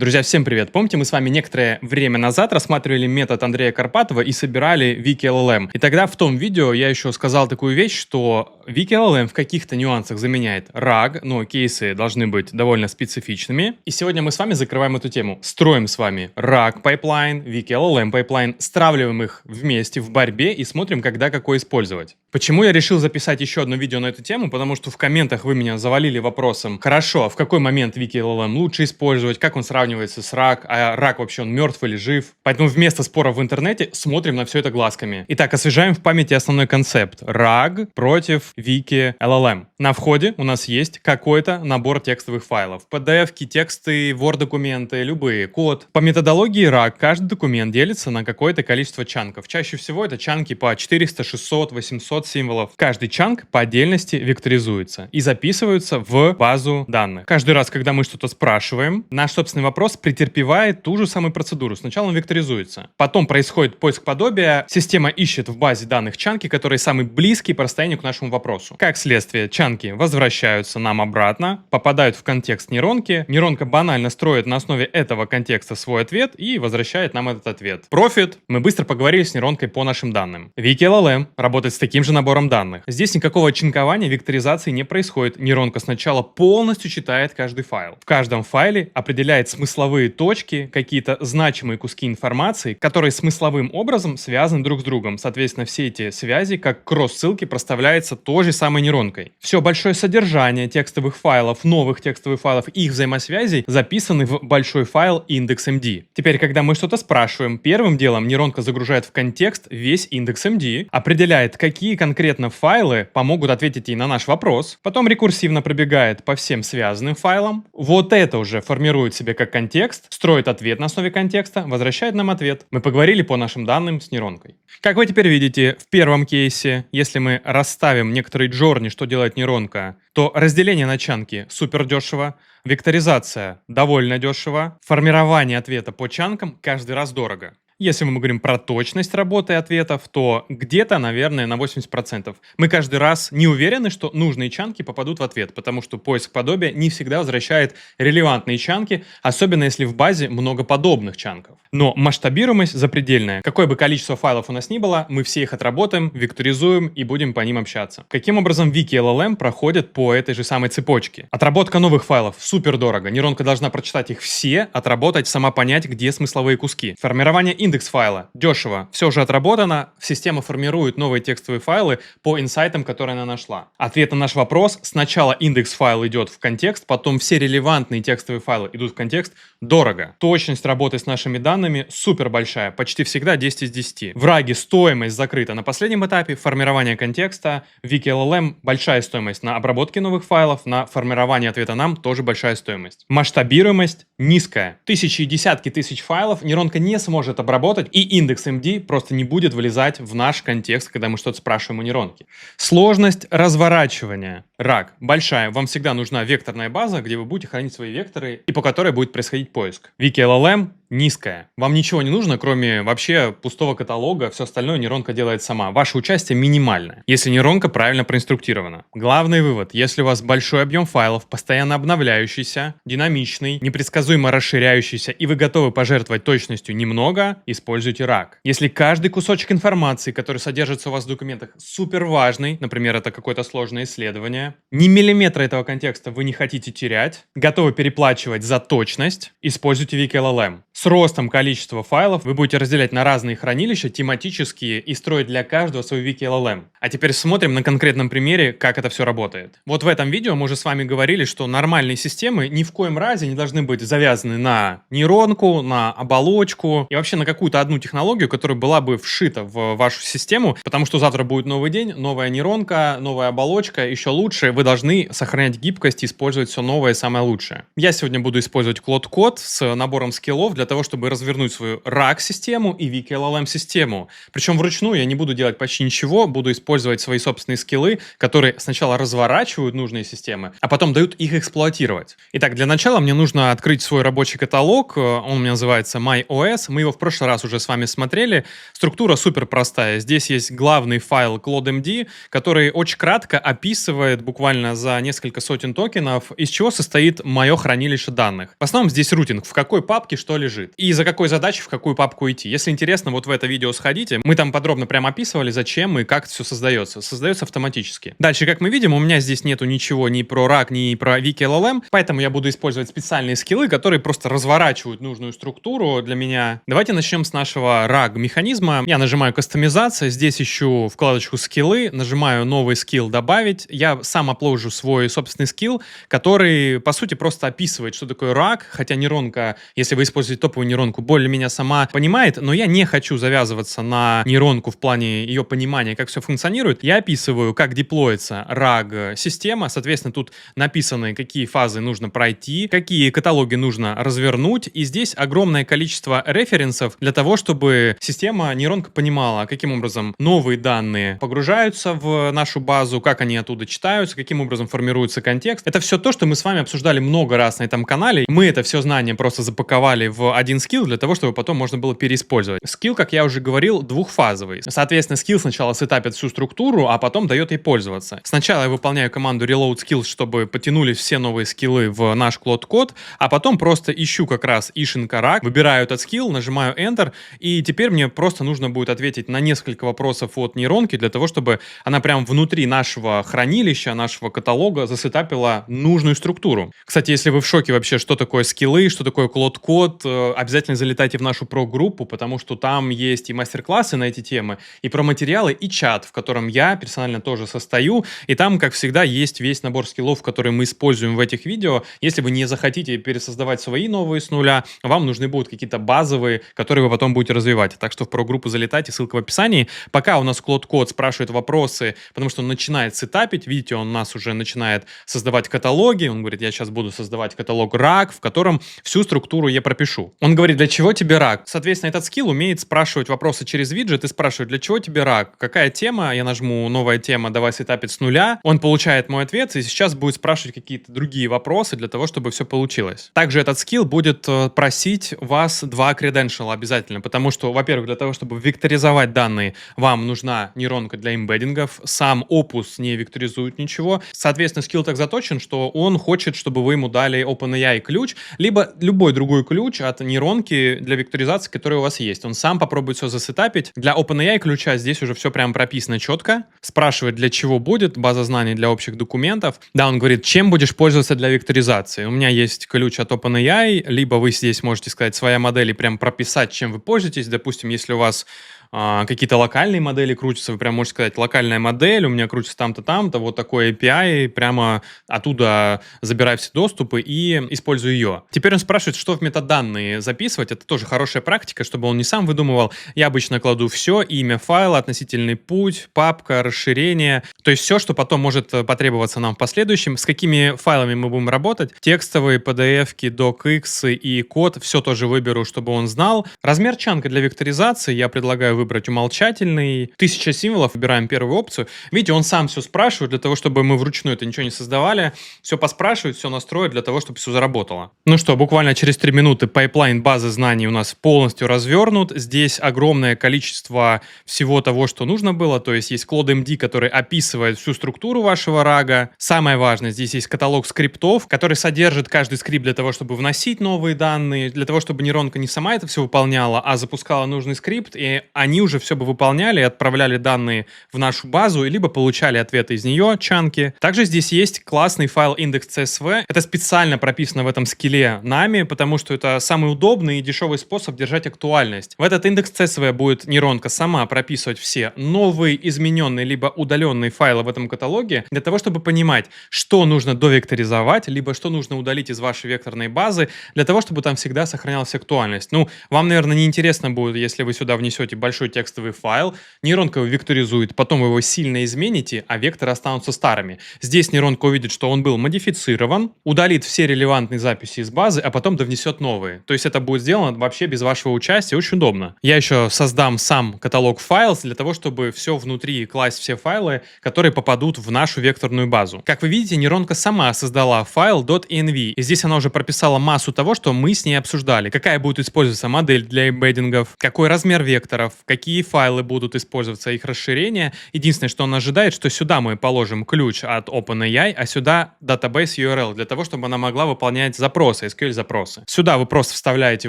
Друзья, всем привет! Помните, мы с вами некоторое время назад рассматривали метод Андрея Карпатова и собирали Wiki-LLM. И тогда в том видео я еще сказал такую вещь, что Wiki-LLM в каких-то нюансах заменяет RAG, но кейсы должны быть довольно специфичными. И сегодня мы с вами закрываем эту тему. Строим с вами RAG пайплайн, Wiki-LLM пайплайн, стравливаем их вместе в борьбе и смотрим, когда какой использовать. Почему я решил записать еще одно видео на эту тему? Потому что в комментах вы меня завалили вопросом: хорошо, а в какой момент Wiki-LLM лучше использовать, как он сравнивается с RAG, а RAG вообще он мертв или жив? Поэтому вместо споров в интернете смотрим на все это глазками. Итак, освежаем в памяти основной концепт. RAG против Wiki-LLM. На входе у нас есть какой-то набор текстовых файлов. PDF-ки, тексты, Word-документы, любые, код. По методологии RAG каждый документ делится на какое-то количество чанков. Чаще всего это чанки по 400, 600, 800 символов. Каждый чанк по отдельности векторизуется и записывается в базу данных. Каждый раз, когда мы что-то спрашиваем, наш собственный вопрос претерпевает ту же самую процедуру. Сначала он векторизуется, потом происходит поиск подобия, система ищет в базе данных чанки, которые самый близкий по расстоянию к нашему вопросу. Как следствие, чанки возвращаются нам обратно, попадают в контекст нейронки, нейронка банально строит на основе этого контекста свой ответ и возвращает нам этот ответ. Профит. Мы быстро поговорили с нейронкой по нашим данным. Wiki-LLM работает с таким же набором данных. Здесь никакого чинкования, векторизации не происходит. Нейронка сначала полностью читает каждый файл. В каждом файле определяет смысловые точки, какие-то значимые куски информации, которые смысловым образом связаны друг с другом. Соответственно, все эти связи, как кросс-ссылки, проставляются той же самой нейронкой. Все большое содержание текстовых файлов, новых текстовых файлов и их взаимосвязей записаны в большой файл index.md. Теперь, когда мы что-то спрашиваем, первым делом нейронка загружает в контекст весь index.md, определяет, какие конкретно файлы помогут ответить ей на наш вопрос, потом рекурсивно пробегает по всем связанным файлам. Вот это уже формирует себе как контекст, строит ответ на основе контекста, возвращает нам ответ. Мы поговорили по нашим данным с нейронкой. Как вы теперь видите, в первом кейсе, если мы расставим некоторые джорни, что делает нейронка, то разделение на чанки супер дешево, векторизация довольно дешево, формирование ответа по чанкам каждый раз дорого. Если мы говорим про точность работы ответов, то где-то, наверное, на 80%. Мы каждый раз не уверены, что нужные чанки попадут в ответ, потому что поиск подобия не всегда возвращает релевантные чанки, особенно если в базе много подобных чанков. Но масштабируемость запредельная. Какое бы количество файлов у нас ни было, мы все их отработаем, векторизуем и будем по ним общаться. Каким образом Wiki-LLM проходит по этой же самой цепочке? Отработка новых файлов супер дорого. Нейронка должна прочитать их все, отработать, сама понять, где смысловые куски. Формирование индекс файла дешево. Все уже отработано. Система формирует новые текстовые файлы по инсайтам, которые она нашла. Ответ на наш вопрос: сначала индекс файл идет в контекст, потом все релевантные текстовые файлы идут в контекст. Дорого. Точность работы с нашими данными супер большая. Почти всегда 10 из 10. В RAG стоимость закрыта на последнем этапе формирования контекста. В Wiki-LLM большая стоимость на обработке новых файлов, на формирование ответа нам тоже большая стоимость. Масштабируемость низкая. Тысячи и десятки тысяч файлов нейронка не сможет обработать, и индекс MD просто не будет вылезать в наш контекст, когда мы что-то спрашиваем у нейронки. Сложность разворачивания. RAG большая. Вам всегда нужна векторная база, где вы будете хранить свои векторы и по которой будет происходить поиск. Wiki-LLM низкая. Вам ничего не нужно, кроме вообще пустого каталога. Все остальное нейронка делает сама. Ваше участие минимальное, если нейронка правильно проинструктирована. Главный вывод: если у вас большой объем файлов, постоянно обновляющийся, динамичный, непредсказуемо расширяющийся, и вы готовы пожертвовать точностью немного, используйте RAG. Если каждый кусочек информации, который содержится у вас в документах, супер важный, например, это какое-то сложное исследование, ни миллиметра этого контекста вы не хотите терять, готовы переплачивать за точность, используйте Wiki-LLM. С ростом количества файлов вы будете разделять на разные хранилища, тематические, и строить для каждого свой Wiki-LLM. А теперь смотрим на конкретном примере, как это все работает. Вот в этом видео мы уже с вами говорили, что нормальные системы ни в коем разе не должны быть завязаны на нейронку, на оболочку и вообще на какую-то одну технологию, которая была бы вшита в вашу систему, потому что завтра будет новый день, новая нейронка, новая оболочка, еще лучше. Вы должны сохранять гибкость и использовать все новое и самое лучшее. Я сегодня буду использовать Claude Code с набором скиллов для того, чтобы развернуть свою RAG-систему и VKLLM-систему. Причем вручную я не буду делать почти ничего, буду использовать свои собственные скиллы, которые сначала разворачивают нужные системы, а потом дают их эксплуатировать. Итак, для начала мне нужно открыть свой рабочий каталог, он у меня называется MyOS, мы его в прошлый раз уже с вами смотрели. Структура супер простая, здесь есть главный файл CloudMD, который очень кратко описывает буквально за несколько сотен токенов, из чего состоит мое хранилище данных. В основном здесь рутинг, в какой папке что лежит и за какой задачей в какую папку идти. Если интересно, вот в это видео сходите, мы там подробно прям описывали, зачем и как это все создается. Создается автоматически. Дальше, как мы видим, у меня здесь нету ничего ни про RAG, ни про VKLLM, поэтому я буду использовать специальные скиллы, которые просто разворачивают нужную структуру для меня. Давайте начнем с нашего RAG механизма. Я нажимаю кастомизация, здесь ищу вкладочку скиллы, нажимаю новый скилл добавить. Я сам апложу свой собственный скилл, который, по сути, просто описывает, что такое RAG, хотя нейронка, если вы используете топовую нейронку, более-менее сама понимает, но я не хочу завязываться на нейронку в плане ее понимания, как все функционирует. Я описываю, как деплоится RAG-система, соответственно, тут написаны, какие фазы нужно пройти, какие каталоги нужно развернуть, и здесь огромное количество референсов для того, чтобы система, нейронка понимала, каким образом новые данные погружаются в нашу базу, как они оттуда читаются, каким образом формируется контекст. Это все то, что мы с вами обсуждали много раз на этом канале. Мы это все знание просто запаковали в один скилл для того, чтобы потом можно было переиспользовать. Скилл, как я уже говорил, двухфазовый. Соответственно, скилл сначала сетапит всю структуру, а потом дает ей пользоваться. Сначала я выполняю команду reload skills, чтобы потянулись все новые скиллы в наш Cloud-код, а потом просто ищу как раз ишенка RAG, выбираю этот скилл, нажимаю Enter, и теперь мне просто нужно будет ответить на несколько вопросов от нейронки для того, чтобы она прям внутри нашего хранилища, нашего каталога засетапила нужную структуру. Кстати, если вы в шоке вообще, что такое скиллы, что такое Cloud-код, обязательно залетайте в нашу про-группу, потому что там есть и мастер-классы на эти темы, и про материалы, и чат, в котором я персонально тоже состою, и там, как всегда, есть весь набор скиллов, которые мы используем в этих видео. Если вы не захотите пересоздавать свои новые с нуля, вам нужны будут какие-то базовые, которые вы потом будете развивать. Так что в про-группу залетайте, ссылка в описании. Пока у нас Cloud-код спрашивает вопросы, потому что он начинает сетапить, видите, он у нас уже начинает создавать каталоги, он говорит, я сейчас буду создавать каталог RAG, в котором всю структуру я пропишу. Он говорит, для чего тебе RAG? Соответственно, этот скилл умеет спрашивать вопросы через виджет и спрашивать, для чего тебе RAG? Какая тема? Я нажму новая тема, давай сетапить с нуля. Он получает мой ответ и сейчас будет спрашивать какие-то другие вопросы для того, чтобы все получилось. Также этот скилл будет просить вас 2 credential обязательно, потому что, во-первых, для того, чтобы векторизовать данные, вам нужна нейронка для эмбеддингов. Сам Opus не векторизует ничего. Соответственно, скилл так заточен, что он хочет, чтобы вы ему дали OpenAI ключ, либо любой другой ключ от нейронки для векторизации, который у вас есть. Он сам попробует все засетапить. Для OpenAI ключа здесь уже все прям прописано четко. Спрашивает, для чего будет, база знаний для общих документов. Да, он говорит, чем будешь пользоваться для векторизации. У меня есть ключ от OpenAI, либо вы здесь можете сказать своя модель и прям прописать, чем вы пользуетесь. Допустим, если у вас какие-то локальные модели крутятся, вы прям можете сказать, локальная модель, у меня крутится там-то, там-то, вот такой API, прямо оттуда забирай все доступы и используй ее. Теперь он спрашивает, что в метаданные записывать, это тоже хорошая практика, чтобы он не сам выдумывал. Я обычно кладу все, имя файла, относительный путь, папка, расширение, то есть все, что потом может потребоваться нам в последующем. С какими файлами мы будем работать, текстовые, PDF-ки, docx и код, все тоже выберу, чтобы он знал. Размер чанка для векторизации я предлагаю выбрать умолчательный. 1000 символов, выбираем первую опцию. Видите, он сам все спрашивает для того, чтобы мы вручную это ничего не создавали. Все поспрашивает, все настроит для того, чтобы все заработало. Ну что, буквально через 3 минуты пайплайн базы знаний у нас полностью развернут. Здесь огромное количество всего того, что нужно было. То есть CloudMD, который описывает всю структуру вашего RAG. Самое важное, здесь есть каталог скриптов, который содержит каждый скрипт для того, чтобы вносить новые данные, для того, чтобы нейронка не сама это все выполняла, а запускала нужный скрипт, и они уже все бы выполняли и отправляли данные в нашу базу, либо получали ответы из нее, чанки. Также здесь есть классный файл index.csv. Это специально прописано в этом скилле нами, потому что это самый удобный и дешевый способ держать актуальность. В этот index.csv будет нейронка сама прописывать все новые, измененные, либо удаленные файлы в этом каталоге, для того, чтобы понимать, что нужно довекторизовать, либо что нужно удалить из вашей векторной базы, для того, чтобы там всегда сохранялась актуальность. Ну, вам, наверное, не интересно будет, если вы сюда внесете большой большой текстовый файл, нейронка его векторизует, потом вы его сильно измените, а векторы останутся старыми. Здесь нейронка увидит, что он был модифицирован, удалит все релевантные записи из базы, а потом довнесет новые. То есть это будет сделано вообще без вашего участия, очень удобно. Я еще создам сам каталог Files для того, чтобы все внутри класть все файлы, которые попадут в нашу векторную базу. Как вы видите, нейронка сама создала файл .env, и здесь она уже прописала массу того, что мы с ней обсуждали. Какая будет использоваться модель для эмбеддингов, какой размер векторов, какие файлы будут использоваться, их расширение. Единственное, что он ожидает, что сюда мы положим ключ от OpenAI, а сюда database URL, для того, чтобы она могла выполнять запросы, SQL-запросы. Сюда вы просто вставляете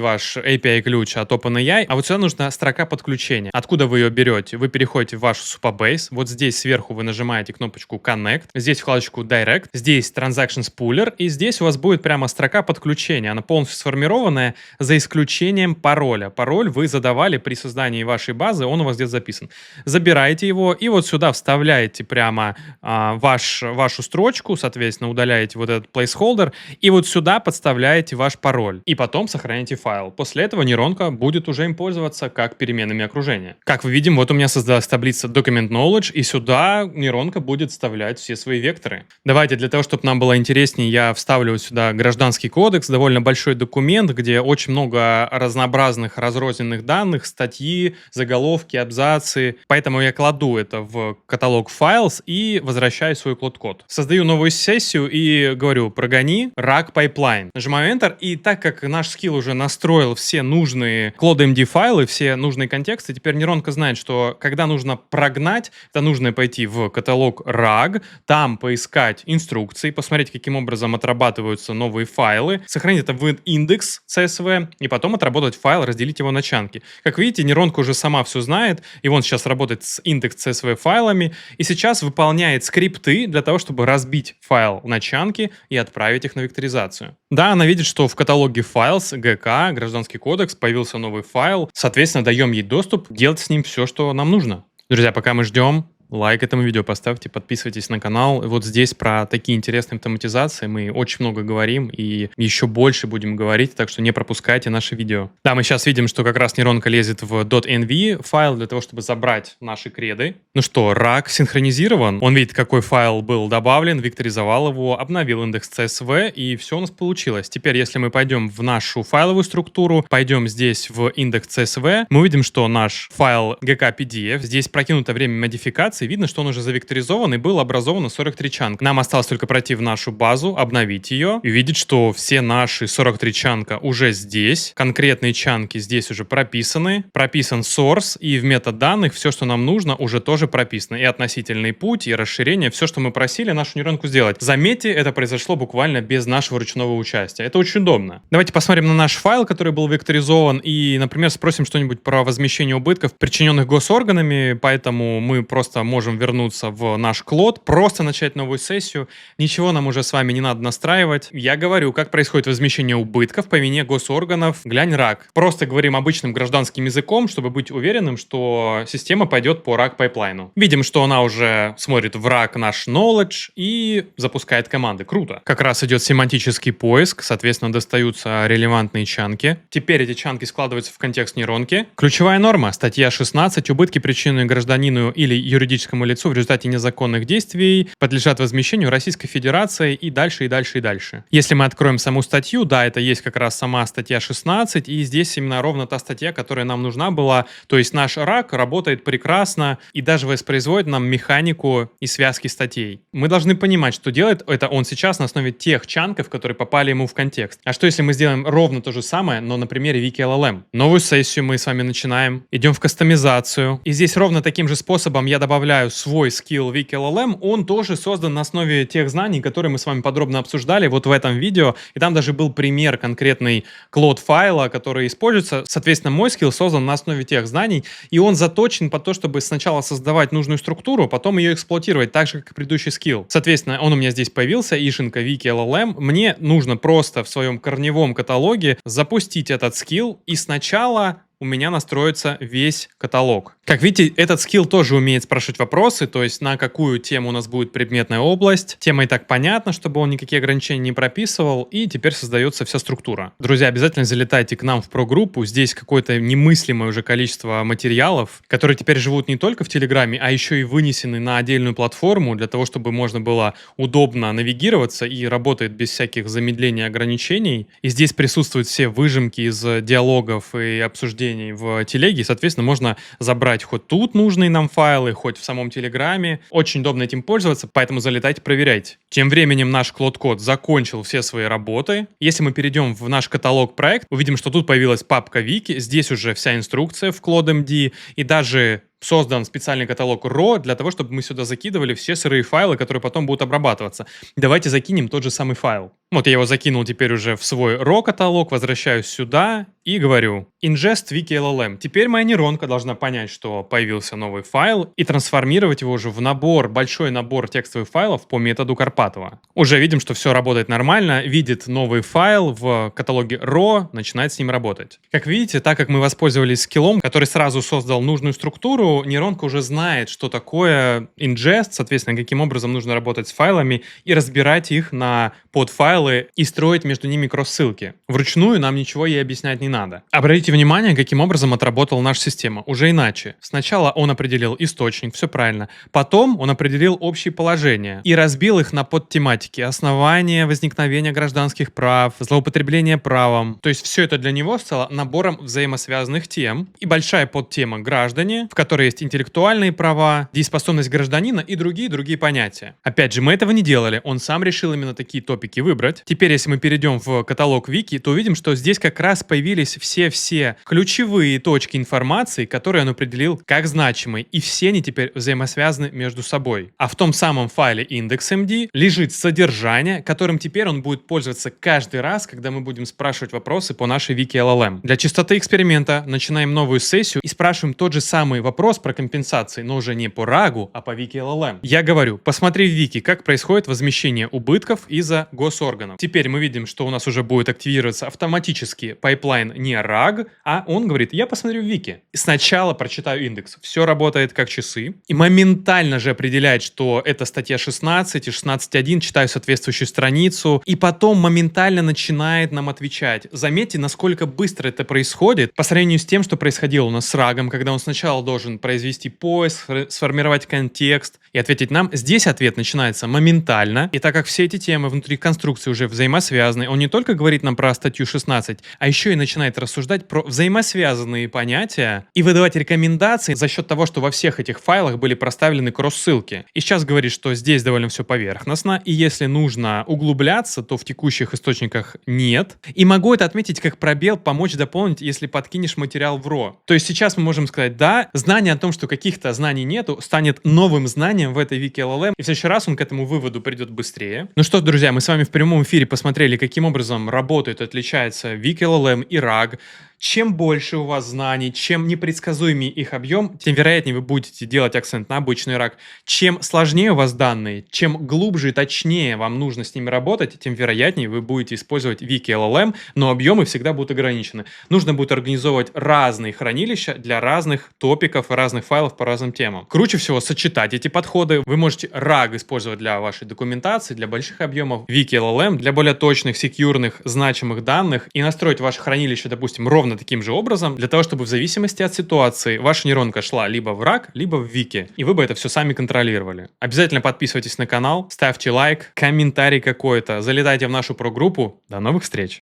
ваш API-ключ от OpenAI, а вот сюда нужна строка подключения. Откуда вы ее берете? Вы переходите в вашу Supabase, вот здесь сверху вы нажимаете кнопочку Connect, здесь вкладочку Direct, здесь Transactions Pooler, и здесь у вас будет прямо строка подключения. Она полностью сформированная, за исключением пароля. Пароль вы задавали при создании вашей базы, он у вас где-то записан. Забираете его и вот сюда вставляете прямо вашу строчку, соответственно, удаляете вот этот placeholder, и вот сюда подставляете ваш пароль. И потом сохраняете файл. После этого нейронка будет уже им пользоваться как переменными окружения. Как вы видим, вот у меня создалась таблица Document Knowledge, и сюда нейронка будет вставлять все свои векторы. Давайте для того, чтобы нам было интереснее, я вставлю сюда Гражданский кодекс, довольно большой документ, где очень много разнообразных разрозненных данных, статьи, заголовки, абзацы. Поэтому я кладу это в каталог Files и возвращаю свой код. Создаю новую сессию и говорю: прогони RAG Pipeline. Нажимаю Enter, и так как наш скилл уже настроил все нужные CloudMD файлы, все нужные контексты, теперь нейронка знает, что когда нужно прогнать, то нужно пойти в каталог RAG, там поискать инструкции, посмотреть, каким образом отрабатываются новые файлы, сохранить это в индекс CSV, и потом отработать файл, разделить его на чанки. Как видите, нейронка уже сама все знает, и он сейчас работает с индекс CSV файлами, и сейчас выполняет скрипты для того, чтобы разбить файл на чанки и отправить их на векторизацию. Да, она видит, что в каталоге Files, ГК, Гражданский кодекс, появился новый файл, соответственно, даем ей доступ делать с ним все, что нам нужно. Друзья, пока мы ждем, лайк этому видео поставьте, подписывайтесь на канал. Вот здесь про такие интересные автоматизации мы очень много говорим и еще больше будем говорить, так что не пропускайте наши видео. Да, мы сейчас видим, что как раз нейронка лезет в .env файл для того, чтобы забрать наши креды. Ну что, RAG синхронизирован. Он видит, какой файл был добавлен, векторизовал его, обновил индекс CSV, и все у нас получилось. Теперь, если мы пойдем в нашу файловую структуру, пойдем здесь в индекс CSV, мы увидим, что наш файл GK-PDF, здесь прокинуто время модификации, видно, что он уже завекторизован и был образовано 43 чанка. Нам осталось только пройти в нашу базу, обновить ее и увидеть, что все наши 43 чанка уже здесь. Конкретные чанки здесь уже прописаны. Прописан source, и в метаданных все, что нам нужно, уже тоже прописано. И относительный путь, и расширение, все, что мы просили нашу нейронку сделать. Заметьте, это произошло буквально без нашего ручного участия. Это очень удобно. Давайте посмотрим на наш файл, который был векторизован, и, например, спросим что-нибудь про возмещение убытков, причиненных госорганами, поэтому мы просто можем вернуться в наш клод, просто начать новую сессию. Ничего нам уже с вами не надо настраивать. Я говорю, как происходит возмещение убытков по вине госорганов. Глянь RAG. Просто говорим обычным гражданским языком, чтобы быть уверенным, что система пойдет по RAG пайплайну. Видим, что она уже смотрит в RAG наш knowledge и запускает команды. Круто. Как раз идет семантический поиск, соответственно, достаются релевантные чанки. Теперь эти чанки складываются в контекст нейронки. Ключевая норма. Статья 16. Убытки, причиненные гражданину или юридическому лицу в результате незаконных действий, подлежат возмещению Российской Федерации и дальше, и дальше, и дальше. Если мы откроем саму статью, да, это есть как раз сама статья 16, и здесь именно ровно та статья, которая нам нужна была. То есть наш RAG работает прекрасно и даже воспроизводит нам механику и связки статей. Мы должны понимать, что делает это он сейчас на основе тех чанков, которые попали ему в контекст. А что если мы сделаем ровно то же самое, но на примере Wiki-LLM? Новую сессию мы с вами начинаем, идем в кастомизацию, и здесь ровно таким же способом я добавляю свой скилл Wiki-LLM, он тоже создан на основе тех знаний, которые мы с вами подробно обсуждали вот в этом видео, и там даже был пример конкретный Claude файла, который используется. Соответственно, мой скилл создан на основе тех знаний, и он заточен под то, чтобы сначала создавать нужную структуру, потом ее эксплуатировать, так же, как и предыдущий скилл. Соответственно, он у меня здесь появился, ишенка Wiki-LLM. Мне нужно просто в своем корневом каталоге запустить этот скилл и сначала у меня настроится весь каталог. Как видите, этот скилл тоже умеет спрашивать вопросы, то есть на какую тему у нас будет предметная область. Тема и так понятна, чтобы он никакие ограничения не прописывал, и теперь создается вся структура. Друзья, обязательно залетайте к нам в про-группу, здесь какое-то немыслимое уже количество материалов, которые теперь живут не только в Телеграме, а еще и вынесены на отдельную платформу, для того, чтобы можно было удобно навигироваться и работает без всяких замедлений и ограничений. И здесь присутствуют все выжимки из диалогов и обсуждений в телеге, и, соответственно, можно забрать хоть тут нужные нам файлы, хоть в самом Телеграме. Очень удобно этим пользоваться, поэтому залетайте, проверяйте. Тем временем наш Клод-код закончил все свои работы. Если мы перейдем в наш каталог проект, увидим, что тут появилась папка Вики, здесь уже вся инструкция в ClodeMD, и даже создан специальный каталог RAW для того, чтобы мы сюда закидывали все сырые файлы, которые потом будут обрабатываться. Давайте закинем тот же самый файл. Вот я его закинул теперь уже в свой RAW каталог, возвращаюсь сюда и говорю ingest wiki-llm. Теперь моя нейронка должна понять, что появился новый файл, и трансформировать его уже в набор, большой набор текстовых файлов по методу Карпатова. Уже видим, что все работает нормально, видит новый файл в каталоге RAW, начинает с ним работать. Как видите, так как мы воспользовались скиллом, который сразу создал нужную структуру, нейронка уже знает, что такое ingest, соответственно, каким образом нужно работать с файлами и разбирать их на подфайлы и строить между ними кросс-ссылки. Вручную нам ничего ей объяснять не надо. Обратите внимание, каким образом отработала наша система. Уже иначе. Сначала он определил источник, все правильно. Потом он определил общие положения и разбил их на подтематики. Основания возникновения гражданских прав, злоупотребление правом. То есть все это для него стало набором взаимосвязанных тем. И большая подтема «Граждане», в которой есть интеллектуальные права, дееспособность гражданина и другие понятия. Опять же, мы этого не делали. Он сам решил именно такие топики выбрать. Теперь, если мы перейдем в каталог Вики, то увидим, что здесь как раз появились все ключевые точки информации, которые он определил как значимые. И все они теперь взаимосвязаны между собой. А в том самом файле index.md лежит содержание, которым теперь он будет пользоваться каждый раз, когда мы будем спрашивать вопросы по нашей Wiki-LLM. Для чистоты эксперимента начинаем новую сессию и спрашиваем тот же самый вопрос про компенсации, но уже не по RAG, а по Wiki-LLM. Я говорю, посмотри в Вики, как происходит возмещение убытков из-за госорганов. Теперь мы видим, что у нас уже будет активироваться автоматически пайплайн не RAG, а он говорит, я посмотрю в Вики. Сначала прочитаю индекс. Все работает как часы. И моментально же определяет, что это статья 16 и 16.1, читаю соответствующую страницу, и потом моментально начинает нам отвечать. Заметьте, насколько быстро это происходит по сравнению с тем, что происходило у нас с RAG, когда он сначала должен произвести поиск, сформировать контекст и ответить нам. Здесь ответ начинается моментально. И так как все эти темы внутри конструкции уже взаимосвязаны, он не только говорит нам про статью 16, а еще и начинает рассуждать про взаимосвязанные понятия и выдавать рекомендации за счет того, что во всех этих файлах были проставлены кросс-ссылки. И сейчас говорит, что здесь довольно все поверхностно, и если нужно углубляться, то в текущих источниках нет. И могу это отметить как пробел, помочь дополнить, если подкинешь материал в RAW. То есть сейчас мы можем сказать, да, знание о том, что каких-то знаний нету, станет новым знанием в этой Wiki-LLM, и в следующий раз он к этому выводу придет быстрее. Ну что ж, друзья, мы с вами в прямом эфире посмотрели, каким образом работает, отличается Wiki-LLM и RAG. Чем больше у вас знаний, чем непредсказуемее их объем, тем вероятнее вы будете делать акцент на обычный RAG. Чем сложнее у вас данные, чем глубже и точнее вам нужно с ними работать, тем вероятнее вы будете использовать Wiki-LLM, но объемы всегда будут ограничены. Нужно будет организовывать разные хранилища для разных топиков и разных файлов по разным темам. Круче всего сочетать эти подходы. Вы можете RAG использовать для вашей документации, для больших объемов, Wiki-LLM для более точных, секьюрных, значимых данных и настроить ваше хранилище, допустим, ровно таким же образом, для того, чтобы в зависимости от ситуации ваша нейронка шла либо в RAG, либо в Wiki, и вы бы это все сами контролировали. Обязательно подписывайтесь на канал, ставьте лайк, комментарий какой-то, залетайте в нашу прогруппу. До новых встреч!